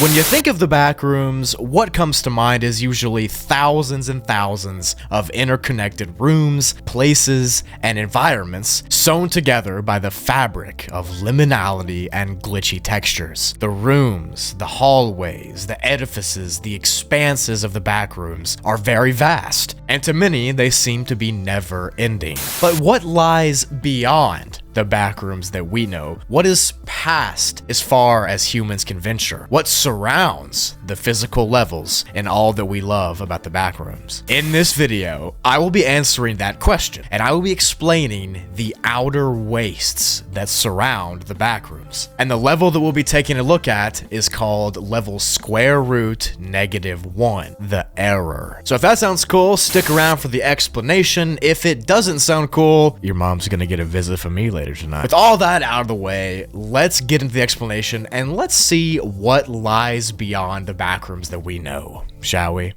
When you think of the Backrooms, what comes to mind is usually thousands and thousands of interconnected rooms, places, and environments sewn together by the fabric of liminality and glitchy textures. The rooms, the hallways, the edifices, the expanses of the Backrooms are very vast, and to many they seem to be never ending. But what lies beyond the Backrooms that we know? What is past as far as humans can venture? What surrounds the physical levels and all that we love about the Backrooms? In this video, I will be answering that question, and I will be explaining the outer wastes that surround the Backrooms. And the level that we'll be taking a look at is called level square root -1, the error. So if that sounds cool, stick around for the explanation. If it doesn't sound cool, your mom's gonna get a visit from me later tonight. With all that out of the way, let's get into the explanation and let's see what lies beyond the Backrooms that we know, shall we?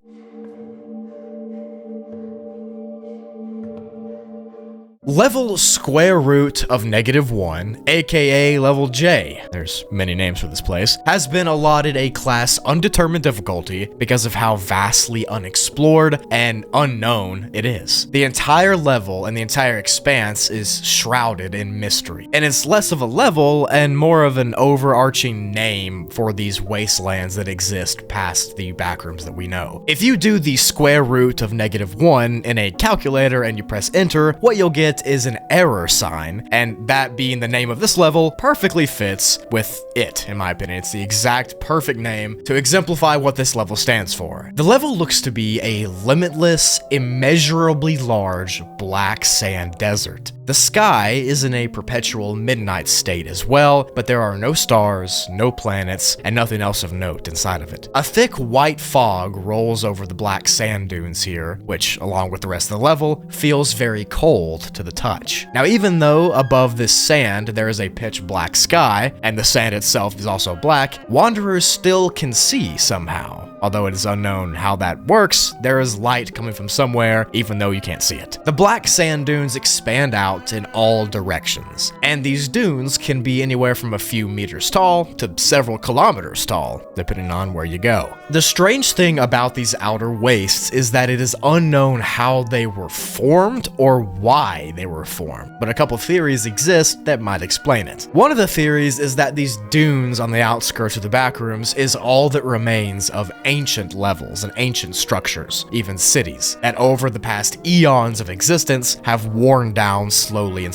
Level square root of -1, aka level J, there's many names for this place, has been allotted a class undetermined difficulty because of how vastly unexplored and unknown it is. The entire level and the entire expanse is shrouded in mystery, and it's less of a level and more of an overarching name for these wastelands that exist past the Backrooms that we know. If you do the square root of -1 in a calculator and you press enter, what you'll get is an error sign, and that being the name of this level perfectly fits with it, in my opinion. It's the exact perfect name to exemplify what this level stands for. The level looks to be a limitless, immeasurably large black sand desert. The sky is in a perpetual midnight state as well, but there are no stars, no planets, and nothing else of note inside of it. A thick white fog rolls over the black sand dunes here, which, along with the rest of the level, feels very cold to the touch. Now, even though above this sand there is a pitch black sky, and the sand itself is also black, wanderers still can see somehow. Although it is unknown how that works, there is light coming from somewhere, even though you can't see it. The black sand dunes expand out in all directions, and these dunes can be anywhere from a few meters tall to several kilometers tall, depending on where you go. The strange thing about these outer wastes is that it is unknown how they were formed or why they were formed, but a couple theories exist that might explain it. One of the theories is that these dunes on the outskirts of the Backrooms is all that remains of ancient levels and ancient structures, even cities, that over the past eons of existence have worn down slowly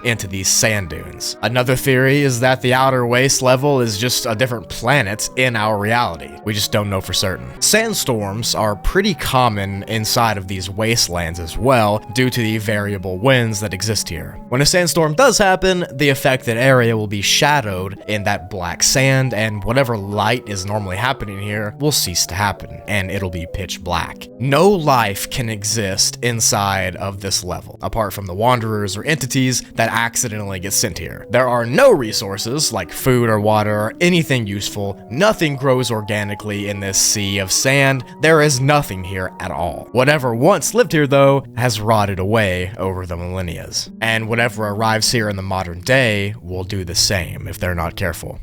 into these sand dunes. Another theory is that the outer waste level is just a different planet in our reality. We just don't know for certain. Sandstorms are pretty common inside of these wastelands as well, due to the variable winds that exist here. When a sandstorm does happen, the affected area will be shadowed in that black sand, and whatever light is normally happening here will cease to happen, and it'll be pitch black. No life can exist inside of this level, apart from the wanderers or entities that accidentally get sent here. There are no resources like food or water or anything useful. Nothing grows organically in this sea of sand. There is nothing here at all. Whatever once lived here, though, has rotted away over the millennia, and whatever arrives here in the modern day will do the same if they're not careful.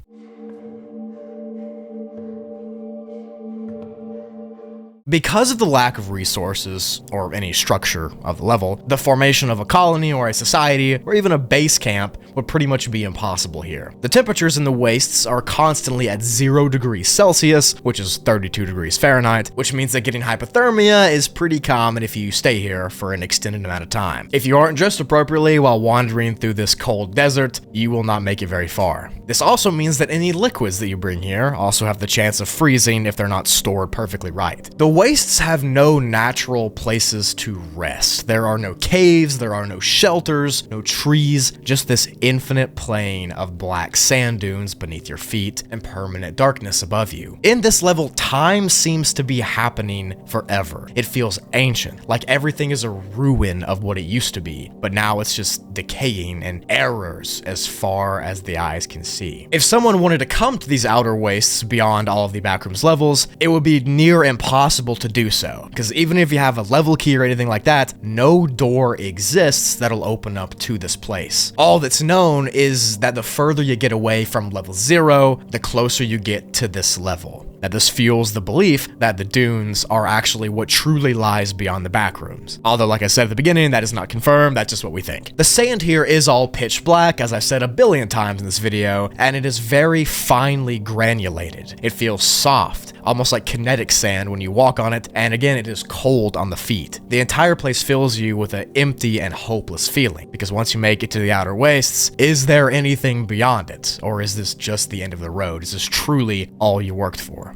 Because of the lack of resources, or any structure of the level, the formation of a colony or a society, or even a base camp would pretty much be impossible here. The temperatures in the wastes are constantly at 0 degrees Celsius, which is 32 degrees Fahrenheit, which means that getting hypothermia is pretty common if you stay here for an extended amount of time. If you aren't dressed appropriately while wandering through this cold desert, you will not make it very far. This also means that any liquids that you bring here also have the chance of freezing if they're not stored perfectly right. The wastes have no natural places to rest. There are no caves, there are no shelters, no trees, just this infinite plain of black sand dunes beneath your feet and permanent darkness above you. In this level, time seems to be happening forever. It feels ancient, like everything is a ruin of what it used to be, but now it's just decaying and errors as far as the eyes can see. If someone wanted to come to these outer wastes beyond all of the Backrooms levels, it would be near impossible impossible to do so, because even if you have a level key or anything like that, no door exists that'll open up to this place. All that's known is that the further you get away from level 0, the closer you get to this level. Now, this fuels the belief that the dunes are actually what truly lies beyond the backrooms. Although, like I said at the beginning, that is not confirmed, that's just what we think. The sand here is all pitch black, as I've said a billion times in this video, and it is very finely granulated. It feels soft, almost like kinetic sand when you walk on it, and again, it is cold on the feet. The entire place fills you with an empty and hopeless feeling, because once you make it to the outer wastes, is there anything beyond it? Or is this just the end of the road? Is this truly all you worked for?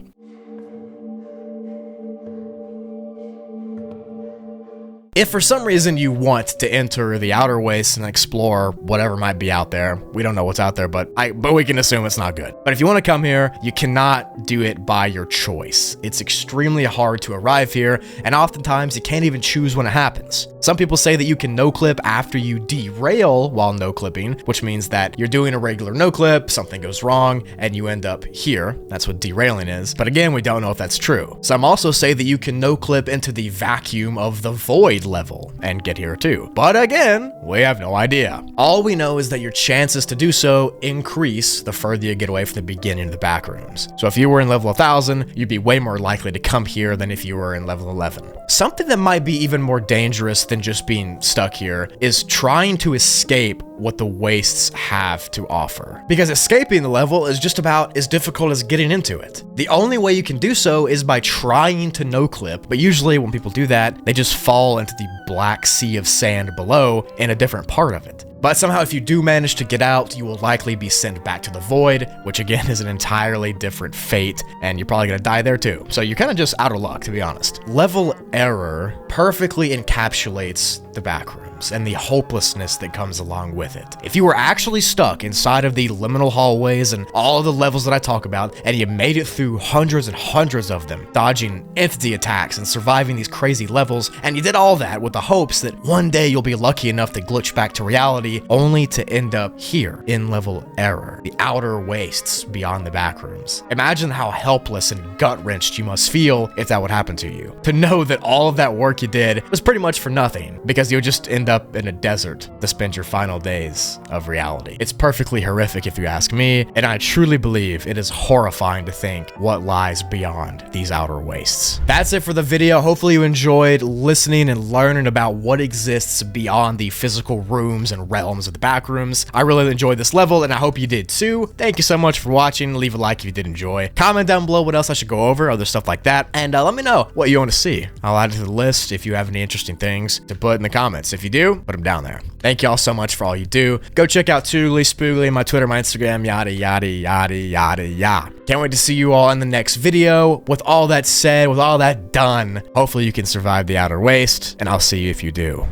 If for some reason you want to enter the outer wastes and explore whatever might be out there, we don't know what's out there, but we can assume it's not good. But if you want to come here, you cannot do it by your choice. It's extremely hard to arrive here, and oftentimes you can't even choose when it happens. Some people say that you can no-clip after you derail while no-clipping, which means that you're doing a regular no-clip, something goes wrong, and you end up here. That's what derailing is. But again, we don't know if that's true. Some also say that you can no-clip into the vacuum of the void level and get here too. But again, we have no idea. All we know is that your chances to do so increase the further you get away from the beginning of the backrooms. So if you were in level 1000, you'd be way more likely to come here than if you were in level 11. Something that might be even more dangerous than just being stuck here is trying to escape what the wastes have to offer. Because escaping the level is just about as difficult as getting into it. The only way you can do so is by trying to no-clip, but usually when people do that, they just fall into the black sea of sand below in a different part of it. But somehow if you do manage to get out, you will likely be sent back to the void, which again is an entirely different fate, and you're probably gonna die there too. So you're kind of just out of luck, to be honest. Level error perfectly encapsulates the backrooms and the hopelessness that comes along with it. If you were actually stuck inside of the liminal hallways and all of the levels that I talk about, and you made it through hundreds and hundreds of them, dodging entity attacks and surviving these crazy levels, and you did all that with the hopes that one day you'll be lucky enough to glitch back to reality, only to end up here in level error, the outer wastes beyond the backrooms. Imagine how helpless and gut-wrenched you must feel if that would happen to you. To know that all of that work you did was pretty much for nothing, because you'll just end up in a desert to spend your final days of reality. It's perfectly horrific if you ask me, and I truly believe it is horrifying to think what lies beyond these outer wastes. That's it for the video. Hopefully you enjoyed listening and learning about what exists beyond the physical rooms and realms of the backrooms. I really enjoyed this level, and I hope you did too. Thank you so much for watching. Leave a like if you did enjoy. Comment down below what else I should go over, other stuff like that, and let me know what you want to see. I'll add it to the list if you have any interesting things to put in the comments. If you do, put them down there. Thank you all so much for all you do. Go check out Toogly Spoogly, my Twitter, my Instagram, yada, yada, yada, yada, yada. Can't wait to see you all in the next video. With all that said, with all that done, hopefully you can survive the outer waste, and I'll see you if you do.